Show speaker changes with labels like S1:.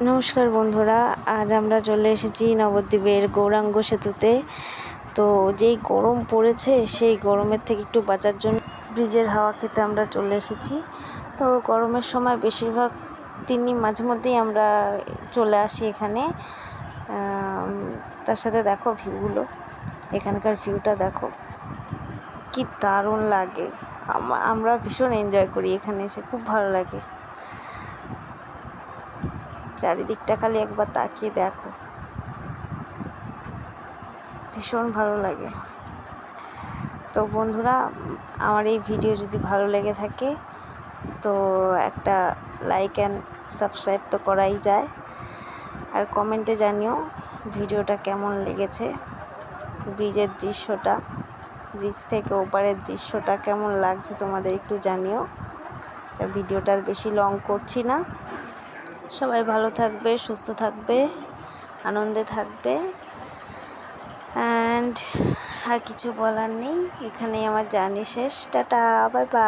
S1: নমস্কার বন্ধুরা, আজ আমরা চলে এসেছি নবদ্বীপের গৌরাঙ্গ সেতুতে। তো যেই গরম পড়েছে সেই গরমের থেকে একটু বাঁচার জন্য ব্রিজের হাওয়া খেতে আমরা চলে এসেছি। তো গরমের সময় বেশিরভাগ দিনই মাঝে মধ্যেই আমরা চলে আসি এখানে। তার সাথে দেখো ভিউগুলো, এখানকার ভিউটা দেখো কি দারুণ লাগে। আমরা ভীষণ এনজয় করি এখানে এসে, খুব ভালো লাগে। চারিদিকটা খালি একবার তাকিয়ে দেখো, ভীষণ ভালো লাগে। তো বন্ধুরা, আমার এই ভিডিও যদি ভালো লেগে থাকে তো একটা লাইক অ্যান্ড সাবস্ক্রাইব তো করাই যায়, আর কমেন্টে জানিও ভিডিওটা কেমন লেগেছে। ব্রিজের দৃশ্যটা, ব্রিজ থেকে ওপারের দৃশ্যটা কেমন লাগছে তোমাদের একটু জানিও। ভিডিওটা আর বেশি লং করছি না। সবাই ভালো থাকবে, সুস্থ থাকবে, আনন্দে থাকবে। অ্যান্ড আর কিছু বলার নেই, এখানেই আমার জার্নি শেষ। Tata, bye bye.